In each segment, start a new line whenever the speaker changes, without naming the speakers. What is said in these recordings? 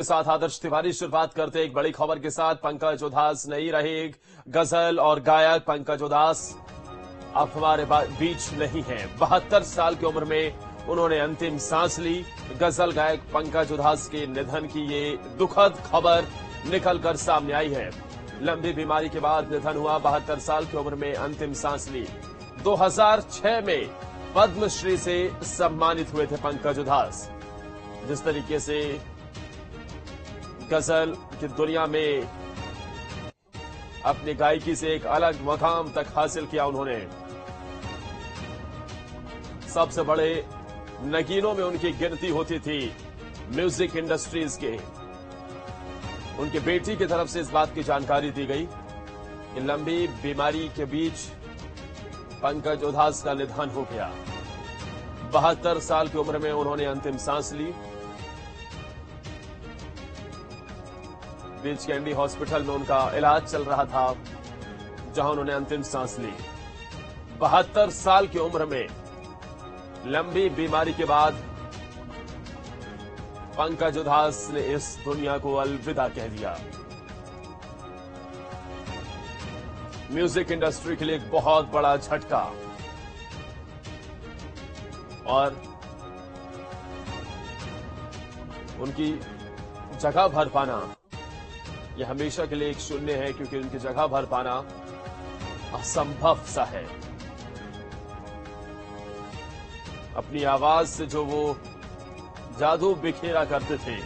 के साथ आदर्श तिवारी शुरुआत करते एक बड़ी खबर के साथ। पंकज उधास नहीं रहे। गजल और गायक पंकज उधास अब हमारे बीच नहीं है। 72 साल की उम्र में उन्होंने अंतिम सांस ली। गजल गायक पंकज उधास के निधन की ये दुखद खबर निकलकर सामने आई है। लंबी बीमारी के बाद निधन हुआ। 72 साल की उम्र में अंतिम सांस ली। 2006 में पद्मश्री से सम्मानित हुए थे पंकज उधास। जिस तरीके से गजल की दुनिया में अपनी गायकी से एक अलग मकाम तक हासिल किया उन्होंने। सबसे बड़े नगीनों में उनकी गिनती होती थी म्यूजिक इंडस्ट्रीज के। उनकी बेटी की तरफ से इस बात की जानकारी दी गई कि लंबी बीमारी के बीच पंकज उधास का निधन हो गया। 72 साल की उम्र में उन्होंने अंतिम सांस ली। बीच कैंडी हॉस्पिटल में उनका इलाज चल रहा था, जहां उन्होंने अंतिम सांस ली। 72 साल की उम्र में लंबी बीमारी के बाद पंकज उधास ने इस दुनिया को अलविदा कह दिया। म्यूजिक इंडस्ट्री के लिए एक बहुत बड़ा झटका और उनकी जगह भर पाना यह हमेशा के लिए एक शून्य है, क्योंकि उनकी जगह भर पाना असंभव सा है। अपनी आवाज से जो वो जादू बिखेरा करते थे,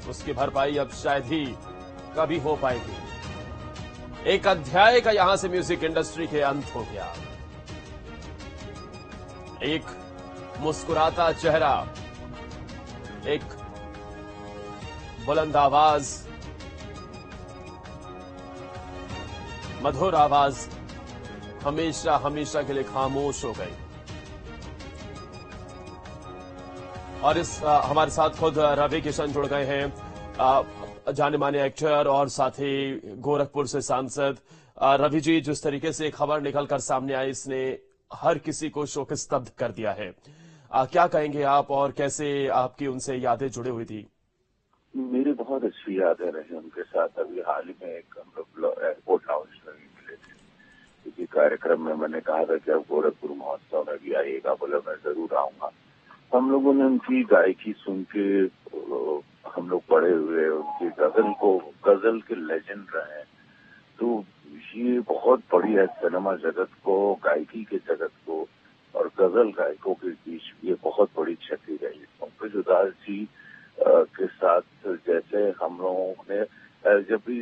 उसकी भरपाई अब शायद ही कभी हो पाएगी। एक अध्याय का यहां से म्यूजिक इंडस्ट्री के अंत हो गया। एक मुस्कुराता चेहरा, एक बुलंद आवाज, मधुर आवाज हमेशा हमेशा के लिए खामोश हो गई। और इस हमारे साथ खुद रवि किशन जुड़ गए हैं, जाने माने एक्टर और साथ ही गोरखपुर से सांसद। रवि जी, जिस तरीके से खबर निकलकर सामने आई, इसने हर किसी को शोकस्तब्ध कर दिया है। क्या कहेंगे आप, और कैसे आपकी उनसे यादें जुड़ी हुई थी?
मेरी बहुत अच्छी यादें रही उनके साथ। अभी हाल ही में एक हम लोग एयरपोर्ट हाउस में भी मिले थे, क्योंकि कार्यक्रम में मैंने कहा था कि अब गोरखपुर महोत्सव में भी आइएगा। बोले मैं जरूर आऊंगा। हम लोगों ने उनकी गायकी सुन के हम लोग बड़े हुए। उनकी गजल के लेजेंड रहे। तो ये बहुत बड़ी है सिनेमा जगत को, गायकी के जगत को और गजल गायकों के बीच ये बहुत बड़ी क्षति रही। पंकज उधास जी के साथ जैसे हम लोगों ने जब भी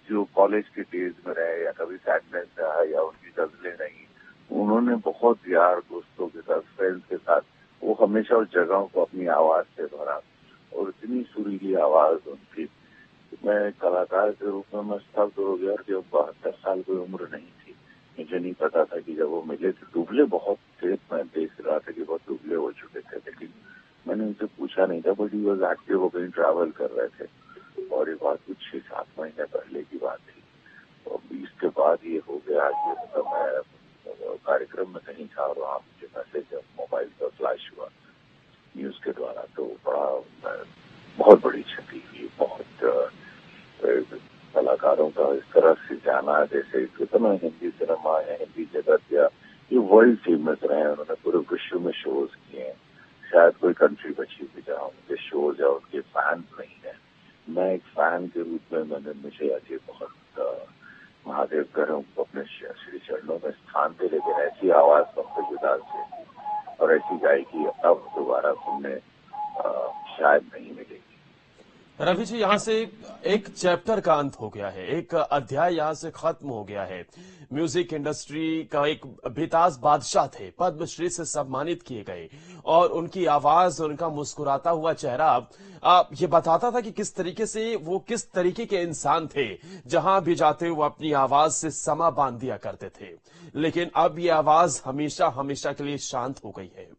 जो कॉलेज के डेज में रहे या कभी सैडनेस रहा या उनकी गजलें रही, उन्होंने बहुत यार दोस्तों के साथ, फ्रेंड्स के साथ, वो हमेशा उस जगहों को अपनी आवाज से भरा। और इतनी सुरीली आवाज उनकी, मैं कलाकार के रूप में मैं स्तब्ध हो गया कि 72 साल की उम्र नहीं थी। मुझे नहीं पता था कि जब वो मिले थे, दुबले बहुत थे। मैं देख रहा था कि बहुत दुबले हो चुके थे, लेकिन मैंने उनसे पूछा नहीं था। बट ही वॉज एक्टिव, वो कहीं ट्रैवल कर रहे थे और ये बात कुछ 6-7 महीने पहले की बात थी। और इसके बाद ये हो गया कि मतलब मैं कार्यक्रम में कहीं था और वहाँ मुझे मैसेज मोबाइल पर फ्लैश हुआ न्यूज के द्वारा। तो बहुत बड़ी क्षति हुई। बहुत कलाकारों का इस तरह से जाना, जैसे कितना हिंदी सिनेमा या हिंदी जगत या ये वर्ल्ड फेमस रहे। उन्होंने पूरे विश्व में शोज किए हैं। शायद कोई कंट्री बची भी जहाँ उनके शोज या उनके फैंस नहीं है। मैं एक फैन के रूप में मुझे अजय बहुत महादेव करूँ अपने श्री चरणों में स्थान दे, लेकिन ऐसी आवाज पंकज उधास से और ऐसी गायकी अब दोबारा सुनने शायद नहीं मिलेगी।
रवि जी, यहां से एक चैप्टर का अंत हो गया है, एक अध्याय यहां से खत्म हो गया है। म्यूजिक इंडस्ट्री का एक बेताज बादशाह थे, पद्मश्री से सम्मानित किए गए, और उनकी आवाज, उनका मुस्कुराता हुआ चेहरा ये बताता था कि किस तरीके से वो किस तरीके के इंसान थे। जहां भी जाते वो अपनी आवाज से समा बांध दिया करते थे। लेकिन अब ये आवाज हमेशा हमेशा के लिए शांत हो गई है।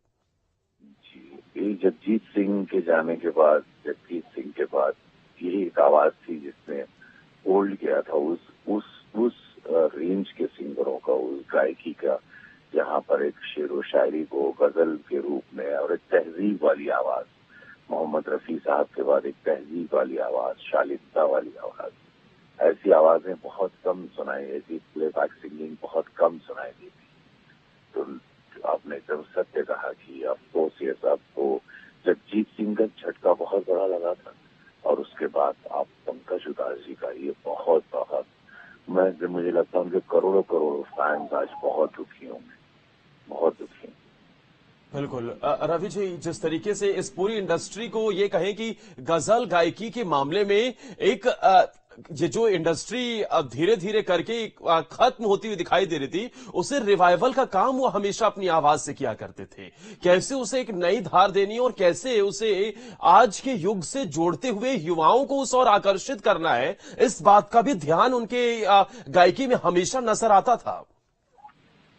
जगजीत सिंह के जाने के बाद, जगजीत सिंह के बाद यही एक आवाज थी जिसने होल्ड किया था उस रेंज के सिंगरों का, उस गायकी का, यहाँ पर एक शेर व शायरी को गजल के रूप में और एक तहजीब वाली आवाज, मोहम्मद रफी साहब के बाद एक तहजीब वाली आवाज, शालीनता वाली आवाज, ऐसी आवाजें बहुत कम सुनाई, ऐसी प्लेबैक सिंगिंग बहुत कम सुनाई दी थी। तो आपने एकदम सत्य कहा कि अफसोस ये सब तो जगजीत सिंह का झटका बहुत बड़ा लगा था, और उसके बाद आप पंकज उधास जी का ये बहुत बहुत, मुझे लगता है उनके करोड़ों करोड़ों फैंस आज बहुत दुखी होंगे, बहुत दुखी।
बिल्कुल रवि जी, जिस तरीके से इस पूरी इंडस्ट्री को ये कहें कि गजल गायकी के मामले में एक ये जो इंडस्ट्री अब धीरे धीरे करके खत्म होती हुई दिखाई दे रही थी, उसे रिवाइवल का काम वो हमेशा अपनी आवाज से किया करते थे। कैसे उसे एक नई धार देनी और कैसे उसे आज के युग से जोड़ते हुए युवाओं को उस और आकर्षित करना है, इस बात का भी ध्यान उनके गायकी में हमेशा नजर आता था।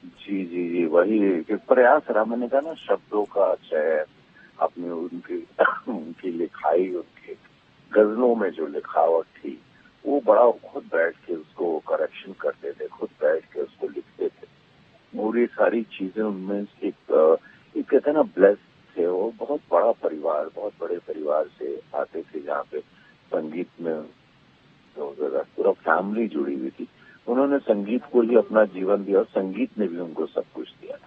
जी जी जी, वही एक प्रयास रहा। मैंने कहा ना, शब्दों का चयन, अपनी उनकी लिखाई, उनके गजलों में जो लिखावट थी, वो बड़ा खुद बैठ के उसको करेक्शन करते थे, खुद बैठ के उसको लिखते थे। पूरी सारी चीजें उनमें एक कहते हैं ना, ब्लेस थे। वो बहुत बड़ा परिवार, बहुत बड़े परिवार से आते थे, जहाँ पे संगीत में पूरा फैमिली जुड़ी हुई थी। उन्होंने संगीत को ही अपना जीवन दिया और संगीत ने भी उनको सब कुछ दिया।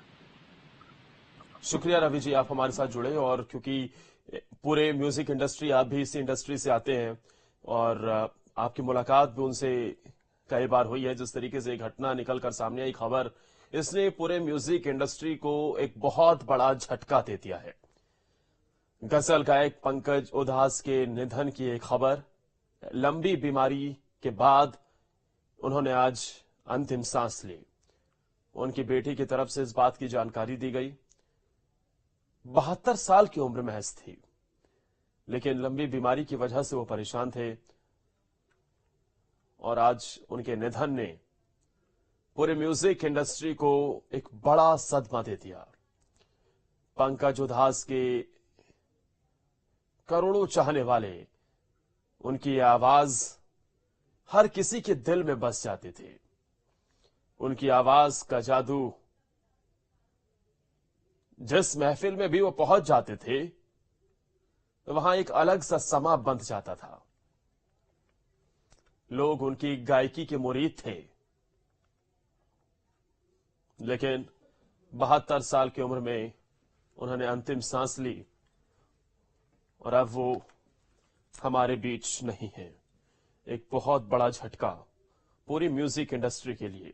शुक्रिया रवि जी, आप हमारे साथ जुड़े, और क्योंकि पूरे म्यूजिक इंडस्ट्री, आप भी इसी इंडस्ट्री से आते हैं और आपकी मुलाकात भी उनसे कई बार हुई है। जिस तरीके से घटना निकलकर सामने आई, खबर, इसने पूरे म्यूजिक इंडस्ट्री को एक बहुत बड़ा झटका दे दिया है। गजल गायक पंकज उधास के निधन की एक खबर, लंबी बीमारी के बाद उन्होंने आज अंतिम सांस ली। उनकी बेटी की तरफ से इस बात की जानकारी दी गई। 72 साल की उम्र महज थी, लेकिन लंबी बीमारी की वजह से वो परेशान थे, और आज उनके निधन ने पूरे म्यूजिक इंडस्ट्री को एक बड़ा सदमा दे दिया। पंकज उधास के करोड़ों चाहने वाले, उनकी आवाज हर किसी के दिल में बस जाते थे। उनकी आवाज का जादू, जिस महफिल में भी वो पहुंच जाते थे, वहां एक अलग सा समा बंध जाता था। लोग उनकी गायकी के मुरीद थे, लेकिन 72 साल की उम्र में उन्होंने अंतिम सांस ली, और अब वो हमारे बीच नहीं है। एक बहुत बड़ा झटका पूरी म्यूजिक इंडस्ट्री के लिए,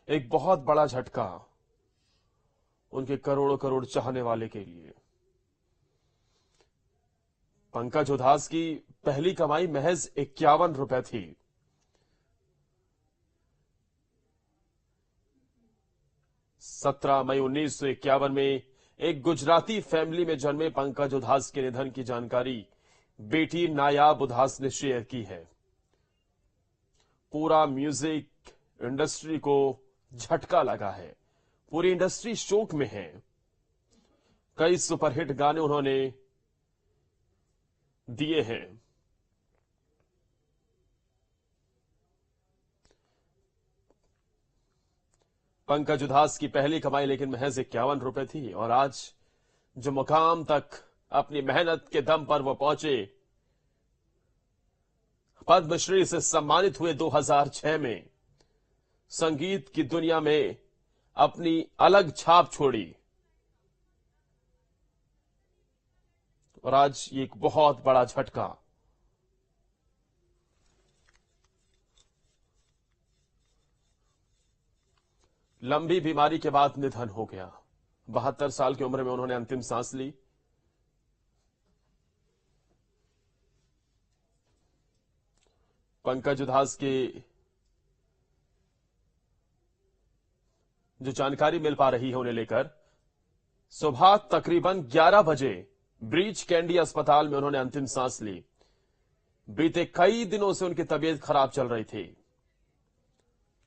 एक बहुत बड़ा झटका उनके करोड़ों करोड़ चाहने वाले के लिए। पंकज उधास की पहली कमाई महज 51 रुपए थी। 17 मई 1951 में एक गुजराती फैमिली में जन्मे पंकज उधास के निधन की जानकारी बेटी नायाब उधास ने शेयर की है। पूरा म्यूजिक इंडस्ट्री को झटका लगा है, पूरी इंडस्ट्री शोक में है। कई सुपरहिट गाने उन्होंने दिए हैं। पंकज उधास की पहली कमाई लेकिन महज 51 रुपए थी, और आज जो मुकाम तक अपनी मेहनत के दम पर वो पहुंचे, पद्मश्री से सम्मानित हुए 2006 में, संगीत की दुनिया में अपनी अलग छाप छोड़ी, और आज ये एक बहुत बड़ा झटका। लंबी बीमारी के बाद निधन हो गया। 72 साल की उम्र में उन्होंने अंतिम सांस ली। पंकज उधास की जो जानकारी मिल पा रही है उन्हें लेकर, सुबह तकरीबन 11 बजे ब्रीच कैंडी अस्पताल में उन्होंने अंतिम सांस ली। बीते कई दिनों से उनकी तबीयत खराब चल रही थी।